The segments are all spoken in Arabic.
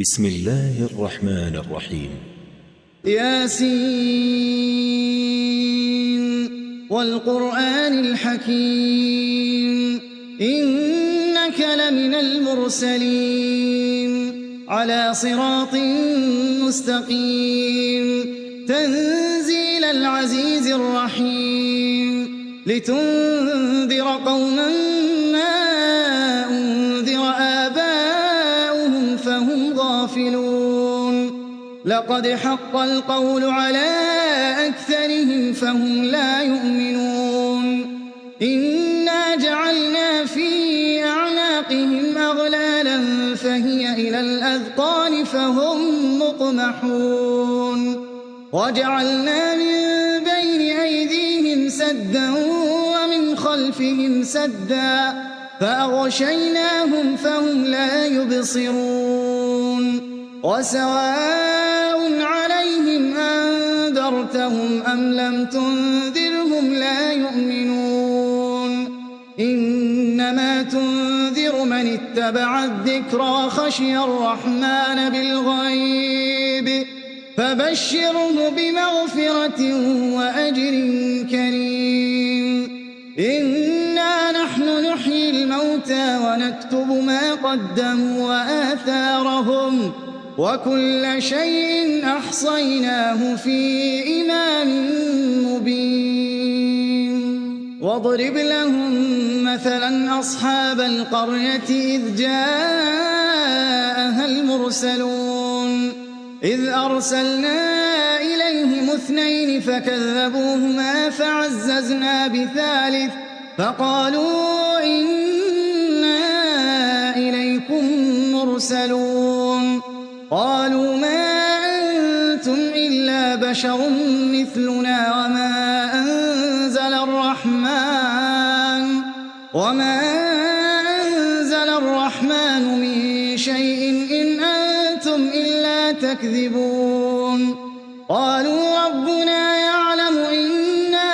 بسم الله الرحمن الرحيم. ياسين والقرآن الحكيم إنك لمن المرسلين على صراط مستقيم تنزيل العزيز الرحيم لتنذر قوما ما أنذر آباؤهم فهم غافلون لقد حق القول على أكثرهم فهم لا يؤمنون إنا جعلنا في أعناقهم أغلالا فهي إلى الأذقان فهم مقمحون وجعلنا من بين أيديهم سدا ومن خلفهم سدا فأغشيناهم فهم لا يبصرون وسواء عليهم أنذرتهم أم لم تنذرهم لا يؤمنون إنما تنذر من اتبع الذكر وخشي الرحمن بالغيب فبشره بمغفرة وأجر كريم إنا نحن نحيي الموتى ونكتب ما قدموا وآثارهم وكل شيء أحصيناه في إمام مبين واضرب لهم مثلا أصحاب القرية إذ جاءها المرسلون إذ أرسلنا إليهم 2 فكذبوهما فعززنا بثالث فقالوا إنا إليكم مرسلون قالوا ما أنتم إلا بشر مثلنا وما أنزل الرحمن من شيء إن أنتم إلا تكذبون قالوا ربنا يعلم إنا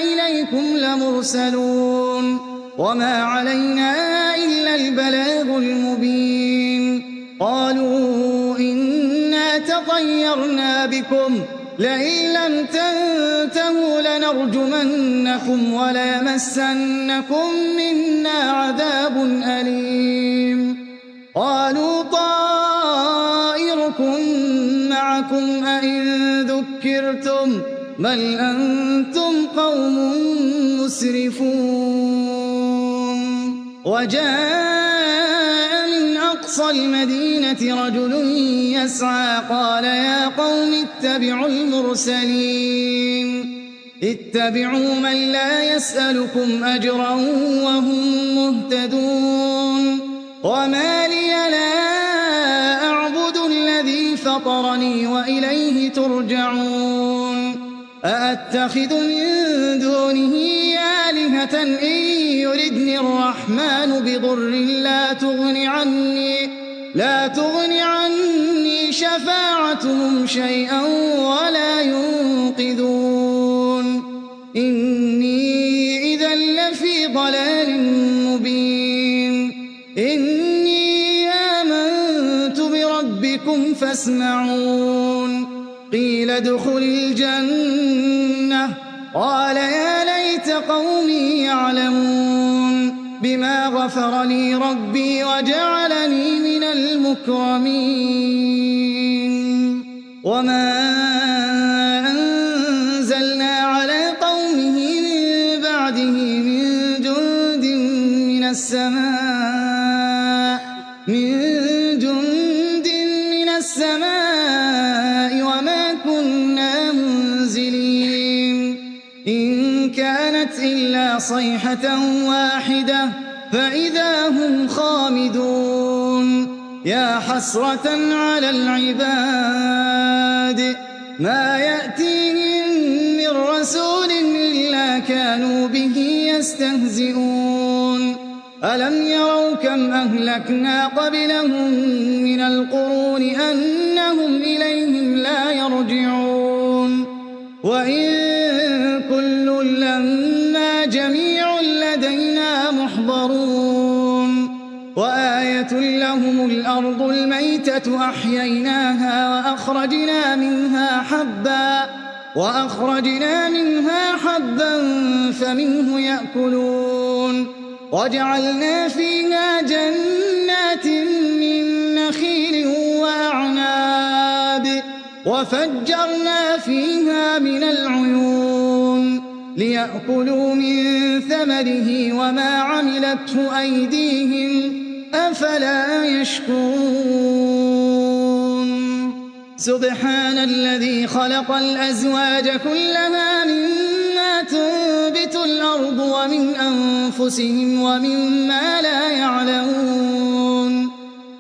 إليكم لمرسلون وما علينا إلا البلاغ المبين قالوا إنا تطيرنا بكم لئن لم تنتهوا لنرجمنكم وليمسنكم منا عذاب أليم قالوا طائركم معكم أئن ذكرتم بل أنتم قوم مسرفون وجاء من أقصى المدينة رجل يسعى قال يا قوم اتبعوا المرسلين اتبعوا من لا يسألكم أجرا وهم مهتدون وما لي لا أعبد الذي فطرني وإليه ترجعون أأتخذ من دونه آلهة إن يردني الرحمن بضر لا تغن عني شفاعتهم شيئا ولا ينقذون إني إذا لفي ضلال مبين إني آمنت بربكم فاسمعون قيل ادخل الجنة قال يا ليت قومي يعلمون بما غفر لي ربي وجعلني من المكرمين وما أنزلنا على قومه من بعده من جند من السماء وما كنا منزلين إن كانت إلا صيحة واحدة فإذا هم خامدون يا حسرة على العباد ما يأتيهم من رسول إلا كانوا به يستهزئون ألم يروا كم أهلكنا قبلهم من القرون أنهم إليهم لا يرجعون وإن كل لما جميع لدينا محضرون وآية لهم الأرض الميتة الموتة أحييناها وأخرجنا منها حبا فمنه يأكلون وجعلنا فيها جنات من نخيل وأعناب وفجرنا فيها من العيون ليأكلوا من ثمره وما عملته أيديهم أفلا يشكرون سبحان الذي خلق الأزواج كلها مما تنبت الأرض ومن أنفسهم ومما لا يعلمون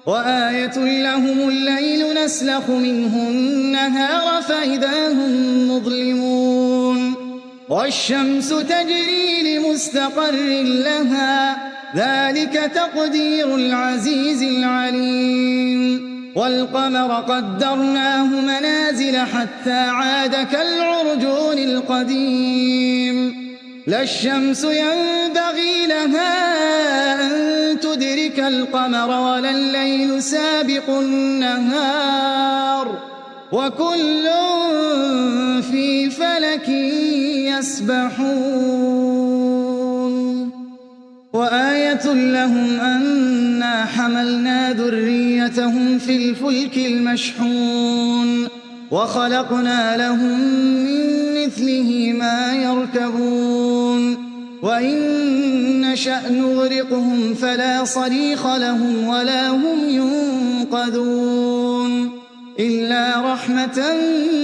وآية لهم الليل نسلخ منه النهار فإذا هم مظلمون والشمس تجري لمستقر لها ذلك تقدير العزيز العليم والقمر قدرناه منازل حتى عاد كالعرجون القديم لا الشمس ينبغي لها أن تدرك القمر ولا الليل سابق النهار وكل في فلك يسبحون وآية لهم أنا حملنا ذريتهم في الفلك المشحون وخلقنا لهم من مثله ما يركبون وإن نشأ نغرقهم فلا صريخ لهم ولا هم ينقذون إلا رحمة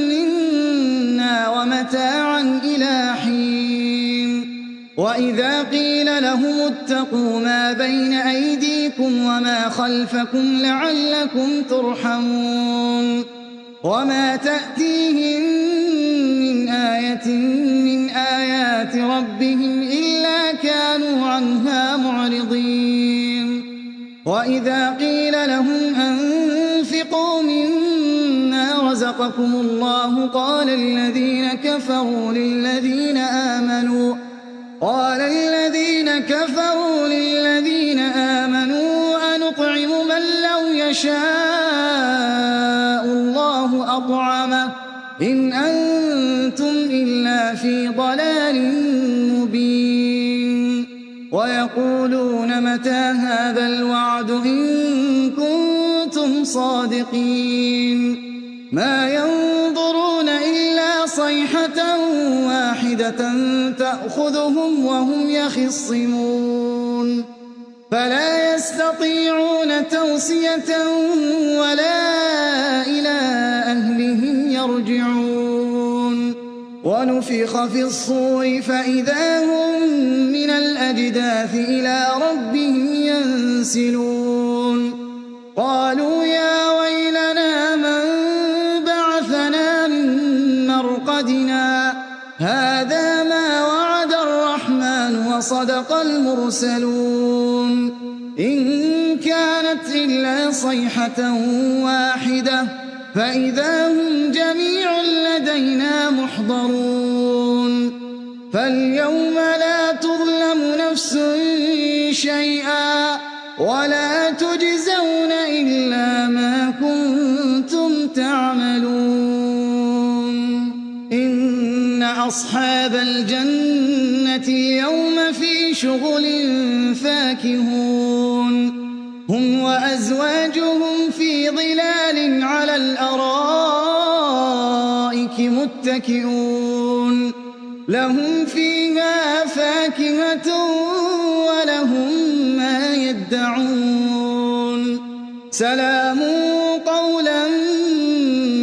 منا ومتاعا إلى حين وإذا قيل لهم اتقوا ما بين أيديكم وما خلفكم لعلكم ترحمون وما تأتيهم من آية من آيات ربهم إلا كانوا عنها معرضين وإذا قيل لهم أنفقوا مما رزقكم الله قال الذين كفروا للذين آمنوا أنطعم من لو يشاء الله أطعمه إن أنتم إلا في ضلال مبين ويقولون متى هذا الوعد إن كنتم صادقين ما ينظرون إلا صيحة واحدة تأخذهم وهم يخصمون فلا يستطيعون توصية ولا إلى أهلهم يرجعون ونفخ في الصور فإذا هم من الأجداث إلى ربهم ينسلون قالوا يا ويلنا من بعثنا من مرقدنا هذا ما وعد الرحمن وصدق المرسلون إن كانت إلا صيحة واحدة فإذا هم جميع لدينا محضرون فاليوم لا تظلم نفس شيئا ولا تجزون إلا ما كنتم تعملون إن أصحاب الجنة اليوم في شغل فاكهون هم وأزواجهم في ظلال على الأرائك متكئون لهم فيها فاكهة ولهم ما يدعون سلام قولا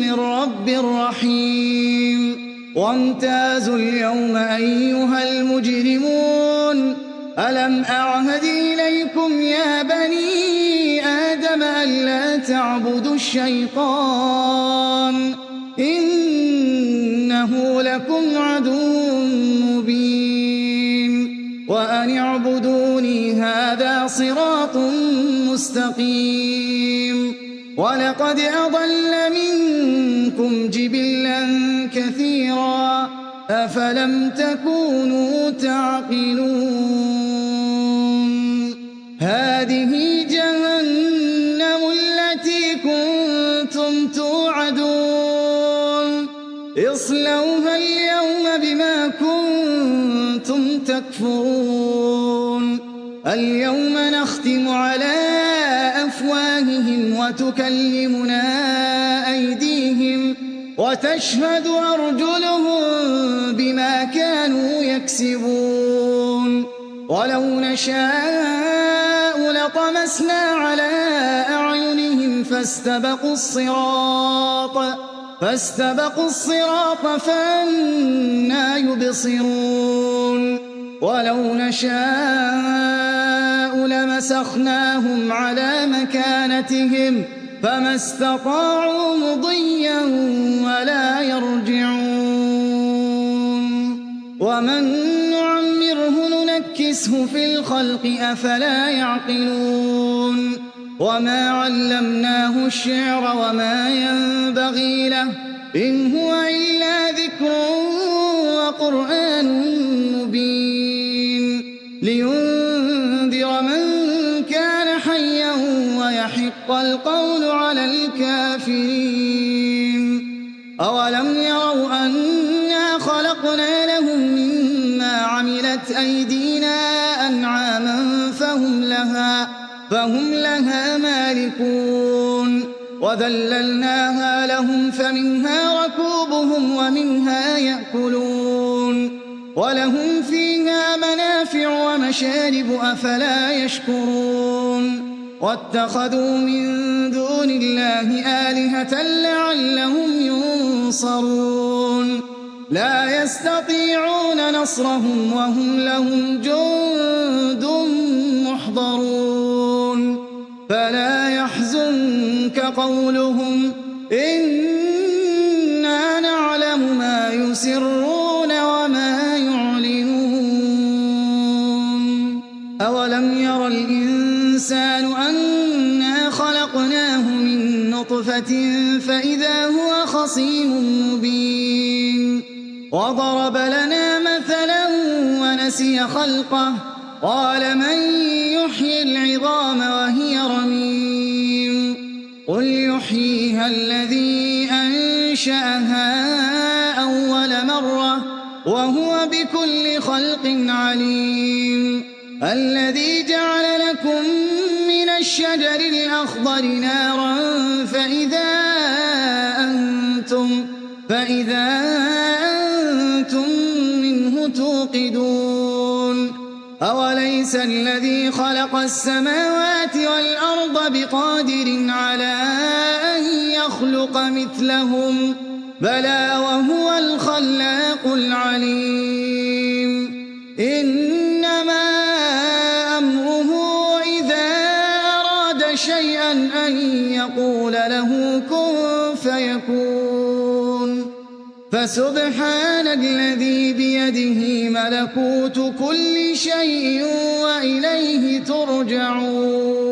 من رب رحيم وامتازوا اليوم أيها المجرمون ألم أعهد إليكم يا بني آدم ألا تعبدوا الشيطان إنه لكم عدو مبين وأن اعبدوني هذا صراط مستقيم ولقد أضل منكم جبلا كثيرا أفلم تكونوا تعقلون هذه جهنم التي كنتم كنتم توعدون اصلوها اليوم بما كنتم تكفرون اليوم نختم على أفواههم وتكلمنا أيديهم وتشهد أرجلهم بما كانوا يكسبون ولو نشاء لطمسنا على أعينهم فاستبقوا الصراط فأنى يبصرون ولو نشاء لمسخناهم على مكانتهم فما استطاعوا مضيا ولا يرجعون ومن نعمره ننكسه في الخلق أفلا يعقلون وما علمناه الشعر وما ينبغي له إن هو إلا ذكر وقرآن مبين لينذر من كان حيا ويحق القول على الكافرين أولم يروا أنا خلقنا لهم مما عملت أيدينا أنعاما فهم لها مالكون وذللناها لهم فمنها ركوبهم ومنها يأكلون ولهم فيها منافع ومشارب أفلا يشكرون واتخذوا من دون الله آلهة لعلهم ينصرون لا يستطيعون نصرهم وهم لهم جند محضرون فلا يحزنك قولهم إنا نعلم ما يسرون وما يعلنون أولم ير الإنسان أنا خلقناه من نطفة فإذا هو خصيم مبين وضرب لنا مثلا ونسي خلقه قال من يحيي العظام وهي رميم قل يحييها الذي أنشأها أول مرة وهو بكل خلق عليم الذي جعل لكم من الشجر الأخضر نارا فإذا أنتم منه توقدون أوليس الذي خلق السماوات والأرض بقادر على أن يخلق مثلهم بلى وهو الخلاق العليم إنما أمره إذا أراد شيئا أن يقول له كن فيكون فسبحان الذي بيده ملكوت كل شيء وإليه ترجعون